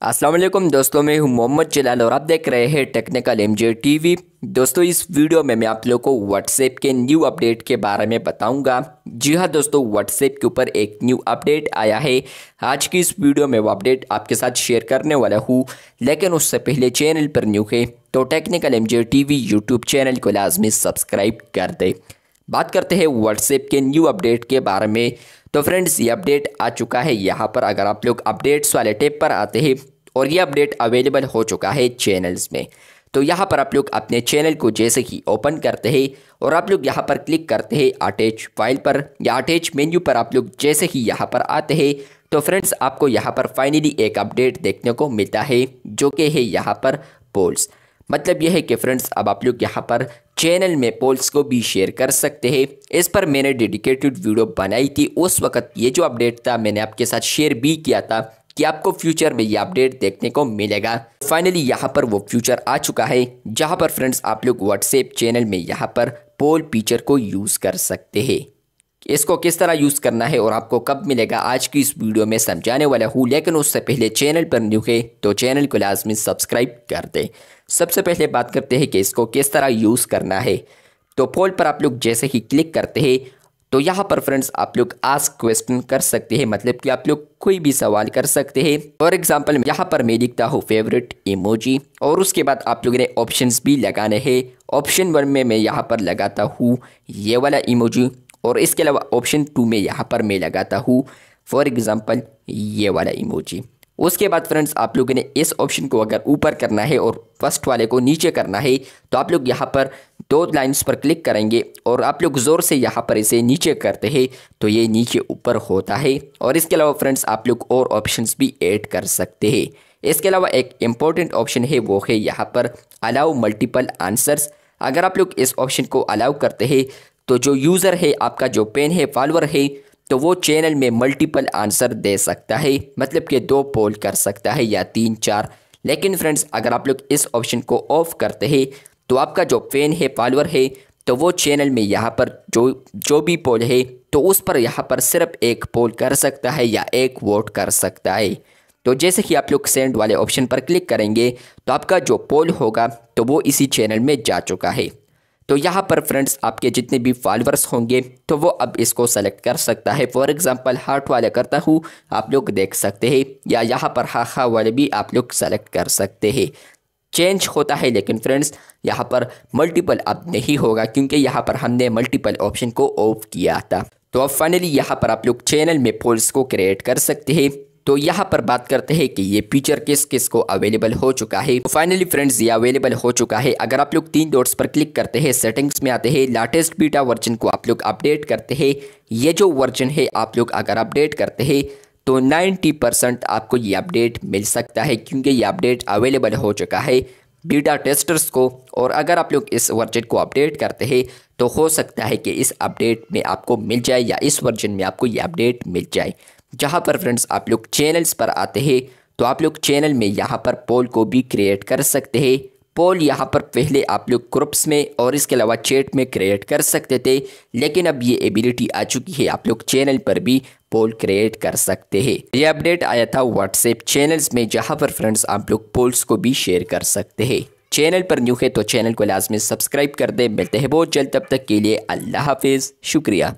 अस्सलाम वालेकुम दोस्तों, मैं हूं मोहम्मद जलाल और आप देख रहे हैं टेक्निकल एमजे टीवी। दोस्तों, इस वीडियो में मैं आप लोगों को व्हाट्सएप के न्यू अपडेट के बारे में बताऊंगा। जी हां दोस्तों, व्हाट्सएप के ऊपर एक न्यू अपडेट आया है। आज की इस वीडियो में वो अपडेट आपके साथ शेयर करने वाला हूँ, लेकिन उससे पहले चैनल पर न्यू है तो technical MJ TV YouTube channel को लाजमी सब्सक्राइब कर दे। बात करते हैं व्हाट्सएप के न्यू अपडेट के बारे में। तो फ्रेंड्स, ये अपडेट आ चुका है यहाँ पर। अगर आप लोग अपडेट्स वाले टैब पर आते हैं और ये अपडेट अवेलेबल हो चुका है चैनल्स में, तो यहाँ पर आप लोग अपने चैनल को जैसे ही ओपन करते हैं और आप लोग यहाँ पर क्लिक करते हैं अटैच फाइल पर या अटैच मेन्यू पर, आप लोग जैसे ही यहाँ पर आते हैं तो फ्रेंड्स आपको यहाँ पर फाइनली एक अपडेट देखने को मिलता है, जो कि है यहाँ पर पोल्स। मतलब यह है कि फ्रेंड्स अब आप लोग यहाँ पर चैनल में पोल्स को भी शेयर कर सकते हैं। इस पर मैंने डेडिकेटेड वीडियो बनाई थी। उस वक्त ये जो अपडेट था मैंने आपके साथ शेयर भी किया था कि आपको फ्यूचर में ये अपडेट देखने को मिलेगा। फाइनली यहाँ पर वो फ्यूचर आ चुका है, जहाँ पर फ्रेंड्स आप लोग व्हाट्सएप चैनल में यहाँ पर पोल फीचर को यूज़ कर सकते हैं। इसको किस तरह यूज़ करना है और आपको कब मिलेगा, आज की इस वीडियो में समझाने वाला हूँ। लेकिन उससे पहले चैनल पर न्यू है तो चैनल को लाजमी सब्सक्राइब कर दें। सबसे पहले बात करते हैं कि इसको किस तरह यूज़ करना है। तो पोल पर आप लोग जैसे ही क्लिक करते हैं तो यहाँ पर फ्रेंड्स आप लोग आस्क क्वेश्चन कर सकते हैं, मतलब कि आप लोग कोई भी सवाल कर सकते हैं। फॉर एग्जांपल यहाँ पर मैं लिखता हूँ फेवरेट इमोजी और उसके बाद आप लोगों ने ऑप्शंस भी लगाने हैं। ऑप्शन 1 में मैं यहाँ पर लगाता हूँ ये वाला इमोजी और इसके अलावा ऑप्शन 2 में यहाँ पर मैं लगाता हूँ फॉर एग्ज़ाम्पल ये वाला इमोजी। उसके बाद फ्रेंड्स आप लोगों ने इस ऑप्शन को अगर ऊपर करना है और फर्स्ट वाले को नीचे करना है तो आप लोग यहाँ पर 2 लाइन्स पर क्लिक करेंगे और आप लोग ज़ोर से यहाँ पर इसे नीचे करते हैं तो ये नीचे ऊपर होता है। और इसके अलावा फ्रेंड्स आप लोग और ऑप्शंस भी ऐड कर सकते हैं। इसके अलावा एक इम्पॉर्टेंट ऑप्शन है, वो है यहाँ पर अलाउ मल्टीपल आंसर्स। अगर आप लोग इस ऑप्शन को अलाउ करते हैं तो जो यूज़र है, आपका जो पेन है, फॉलोअर है, तो वो चैनल में मल्टीपल आंसर दे सकता है, मतलब कि 2 पोल कर सकता है या 3-4। लेकिन फ्रेंड्स अगर आप लोग इस ऑप्शन को ऑफ करते हैं तो आपका जो पेन है, फॉलोअर है, तो वो चैनल में यहाँ पर जो भी पोल है तो उस पर यहाँ पर सिर्फ 1 पोल कर सकता है या 1 वोट कर सकता है। तो जैसे कि आप लोग सेंड वाले ऑप्शन पर क्लिक करेंगे तो आपका जो पोल होगा तो वो इसी चैनल में जा चुका है। तो यहाँ पर फ्रेंड्स आपके जितने भी फॉलोअर्स होंगे तो वो अब इसको सेलेक्ट कर सकता है। फॉर एग्जांपल हार्ट वाले करता हूँ, आप लोग देख सकते हैं, या यहाँ पर हा वाले भी आप लोग सेलेक्ट कर सकते हैं। चेंज होता है, लेकिन फ्रेंड्स यहाँ पर मल्टीपल अब नहीं होगा क्योंकि यहाँ पर हमने मल्टीपल ऑप्शन को ऑफ किया था। तो अब फाइनली यहाँ पर आप लोग चैनल में पोल्स को क्रिएट कर सकते हैं। तो यहाँ पर बात करते हैं कि ये फीचर किस किस को अवेलेबल हो चुका है। तो फाइनली फ्रेंड्स ये अवेलेबल हो चुका है। अगर आप लोग 3 डॉट्स पर क्लिक करते हैं, सेटिंग्स में आते हैं, लेटेस्ट बीटा वर्जन को आप लोग अपडेट करते हैं। ये जो वर्जन है आप लोग अगर अपडेट करते हैं तो 90% आपको ये अपडेट मिल सकता है, क्योंकि ये अपडेट अवेलेबल हो चुका है बीटा टेस्टर्स को। और अगर आप लोग इस वर्जन को अपडेट करते हैं तो हो सकता है कि इस अपडेट में आपको मिल जाए या इस वर्जन में आपको ये अपडेट मिल जाए। जहाँ पर फ्रेंड्स आप लोग चैनल्स पर आते हैं तो आप लोग चैनल में यहाँ पर पोल को भी क्रिएट कर सकते हैं। पोल यहाँ पर पहले आप लोग ग्रुप्स में और इसके अलावा चैट में क्रिएट कर सकते थे, लेकिन अब ये एबिलिटी आ चुकी है, आप लोग चैनल पर भी पोल क्रिएट कर सकते हैं। ये अपडेट आया था व्हाट्सएप चैनल्स में, जहाँ पर फ्रेंड्स आप लोग पोल्स को भी शेयर कर सकते हैं। चैनल पर न्यू है तो चैनल को लाजमी सब्सक्राइब कर दे। मिलते हैं बहुत जल्द, तब तक के लिए अल्लाह हाफिज़, शुक्रिया।